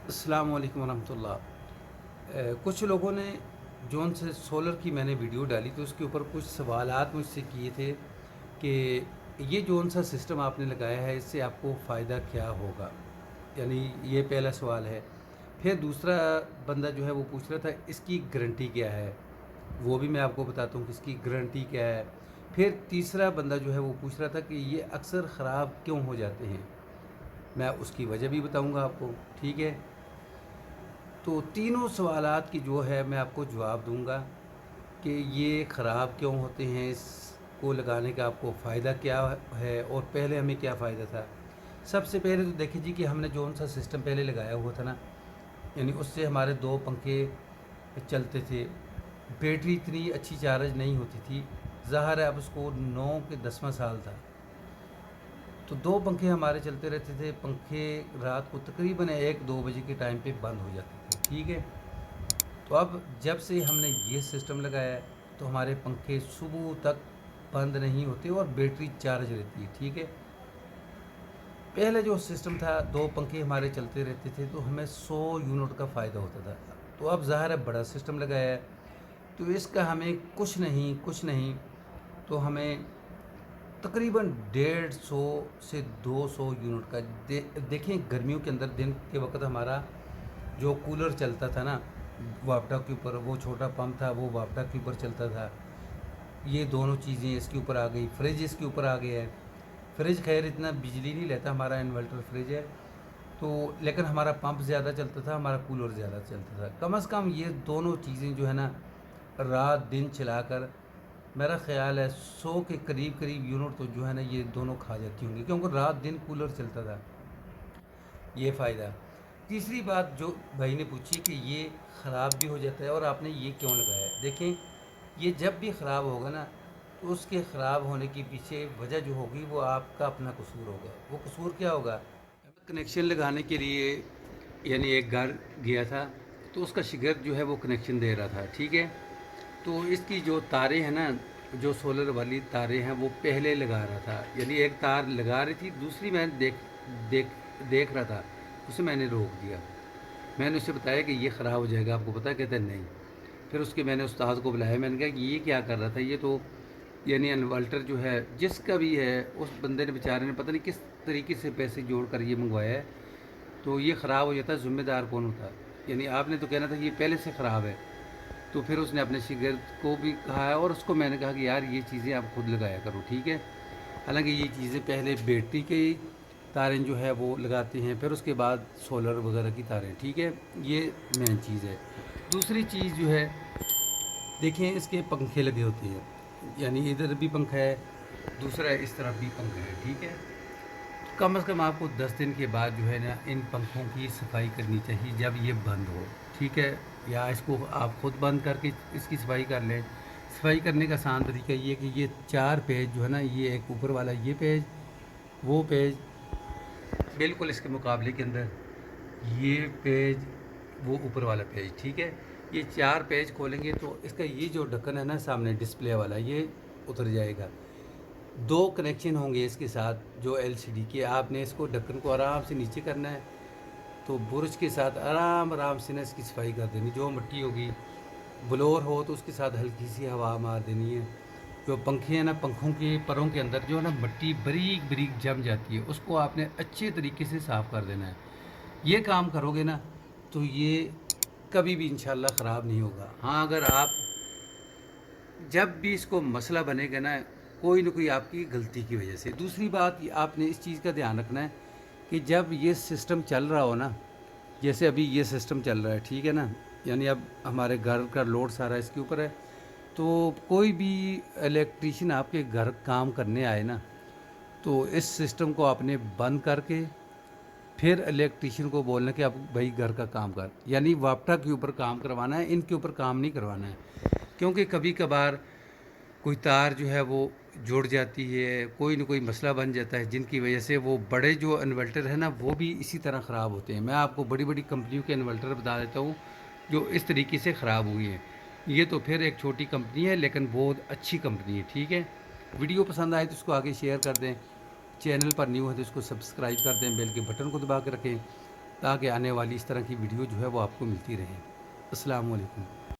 अस्सलाम वालेकुम वरहमतुल्लाह। कुछ लोगों ने जौन से सोलर की मैंने वीडियो डाली तो उसके ऊपर कुछ सवालात मुझसे किए थे कि ये जौन सा सिस्टम आपने लगाया है इससे आपको फ़ायदा क्या होगा, यानी ये पहला सवाल है। फिर दूसरा बंदा जो है वो पूछ रहा था इसकी गारंटी क्या है, वो भी मैं आपको बताता हूँ कि इसकी गारंटी क्या है। फिर तीसरा बंदा जो है वो पूछ रहा था कि ये अक्सर ख़राब क्यों हो जाते हैं, मैं उसकी वजह भी बताऊँगा आपको। ठीक है, तो तीनों सवालात की जो है मैं आपको जवाब दूंगा कि ये ख़राब क्यों होते हैं, इसको लगाने का आपको फ़ायदा क्या है और पहले हमें क्या फ़ायदा था। सबसे पहले तो देखिए जी कि हमने जो सा सिस्टम पहले लगाया हुआ था ना, यानी उससे हमारे दो पंखे चलते थे, बैटरी इतनी अच्छी चार्ज नहीं होती थी। ज़ाहिर है अब उसको 9 के 10वां साल था, तो दो पंखे हमारे चलते रहते थे। पंखे रात को तकरीबन 1-2 बजे के टाइम पे बंद हो जाते थे। ठीक है, तो अब जब से हमने ये सिस्टम लगाया है तो हमारे पंखे सुबह तक बंद नहीं होते और बैटरी चार्ज रहती है। ठीक है, पहले जो सिस्टम था दो पंखे हमारे चलते रहते थे तो हमें 100 यूनिट का फ़ायदा होता था। तो अब ज़ाहिर है बड़ा सिस्टम लगाया है तो इसका हमें कुछ नहीं तो हमें तकरीबन 150 से 200 यूनिट का देखें। गर्मियों के अंदर दिन के वक्त हमारा जो कूलर चलता था ना वापडा के ऊपर, वो छोटा पंप था वो वापडा के ऊपर चलता था। ये दोनों चीज़ें इसके ऊपर आ गई, फ्रिज इसके ऊपर आ गया है। फ्रिज खैर इतना बिजली नहीं लेता, हमारा इन्वर्टर फ्रिज है तो, लेकिन हमारा पंप ज़्यादा चलता था, हमारा कूलर ज़्यादा चलता था। कम अज़ कम ये दोनों चीज़ें जो है ना रात दिन चलाकर मेरा ख़्याल है 100 के करीब करीब यूनिट तो जो है ना ये दोनों खा जाती होंगी, क्योंकि रात दिन कूलर चलता था। ये फ़ायदा। तीसरी बात जो भाई ने पूछी कि ये ख़राब भी हो जाता है और आपने ये क्यों लगाया है। देखें, ये जब भी ख़राब होगा ना तो उसके ख़राब होने के पीछे वजह जो होगी वो आपका अपना कसूर होगा। वो कसूर क्या होगा, कनेक्शन लगाने के लिए यानी एक घर गया था तो उसका शिगिर्द जो है वो कनेक्शन दे रहा था। ठीक है, तो इसकी जो तारें हैं ना, जो सोलर वाली तारें हैं वो पहले लगा रहा था, यानी एक तार लगा रही थी, दूसरी मैं देख देख रहा था, उसे मैंने रोक दिया। मैंने उसे बताया कि ये ख़राब हो जाएगा, आपको पता है? कहते हैं नहीं। फिर उसके मैंने उस्ताद को बुलाया, मैंने कहा कि ये क्या कर रहा था, ये तो यानी इन्वर्टर जो है जिसका भी है उस बंदे ने बेचारे ने पता नहीं किस तरीके से पैसे जोड़ कर ये मंगवाया है, तो ये ख़राब हो जाता, ज़िम्मेदार कौन होता? यानी आपने तो कहना था कि ये पहले से ख़राब है। तो फिर उसने अपने शिगिर्द को भी कहा है और उसको मैंने कहा कि यार ये चीज़ें आप खुद लगाया करो। ठीक है, हालांकि ये चीज़ें पहले बैटरी के तारें जो है वो लगाते हैं, फिर उसके बाद सोलर वगैरह की तारें। ठीक है, ये मेन चीज़ है। दूसरी चीज़ जो है, देखें इसके पंखे लगे होते हैं, यानी इधर भी पंखा है, दूसरा इस तरफ भी पंखा है। ठीक है, कम से कम आपको 10 दिन के बाद जो है ना इन पंखों की सफाई करनी चाहिए जब ये बंद हो। ठीक है, या इसको आप ख़ुद बंद करके इसकी सफाई कर लें। सफाई करने का आसान तरीका ये है कि ये 4 पेज जो है ना, ये एक ऊपर वाला ये पेज, वो पेज बिल्कुल इसके मुकाबले के अंदर ये पेज, वो ऊपर वाला पेज। ठीक है, ये 4 पेज खोलेंगे तो इसका ये जो ढक्कन है ना सामने डिस्प्ले वाला, ये उतर जाएगा। 2 कनेक्शन होंगे इसके साथ जो एलसीडी के। आपने इसको ढक्कन को आराम से नीचे करना है, तो बुर्श के साथ आराम आराम से ना इसकी सफाई कर देनी। जो मिट्टी होगी, ब्लोअर हो तो उसके साथ हल्की सी हवा मार देनी है। जो पंखे हैं ना, पंखों के परों के अंदर जो है ना मिट्टी बारीक बारीक जम जाती है, उसको आपने अच्छे तरीके से साफ़ कर देना है। ये काम करोगे ना तो ये कभी भी इंशाल्लाह ख़राब नहीं होगा। हाँ, अगर आप जब भी इसको मसला बनेगा ना कोई ना कोई आपकी गलती की वजह से। दूसरी बात आपने इस चीज़ का ध्यान रखना है कि जब ये सिस्टम चल रहा हो ना, जैसे अभी ये सिस्टम चल रहा है, ठीक है ना, यानी अब हमारे घर का लोड सारा इसके ऊपर है, तो कोई भी इलेक्ट्रीशियन आपके घर काम करने आए ना तो इस सिस्टम को आपने बंद करके फिर इलेक्ट्रीशियन को बोलना कि अब भाई घर का काम कर, यानी वापटा के ऊपर काम करवाना है, इनके ऊपर काम नहीं करवाना है। क्योंकि कभी कभार कोई तार जो है वो जुड़ जाती है, कोई ना कोई मसला बन जाता है, जिनकी वजह से वो बड़े जो इन्वर्टर है ना वो भी इसी तरह ख़राब होते हैं। मैं आपको बड़ी बड़ी कंपनियों के इन्वर्टर बता देता हूँ जो इस तरीके से ख़राब हुई हैं। ये तो फिर एक छोटी कंपनी है लेकिन बहुत अच्छी कंपनी है। ठीक है, वीडियो पसंद आए तो उसको आगे शेयर कर दें, चैनल पर न्यू है तो उसको सब्सक्राइब कर दें, बेल के बटन को दबा के रखें। تاکہ آنے والی اس طرح کی ویڈیو جو ہے وہ آپ کو ملتی رہے۔ السلام علیکم۔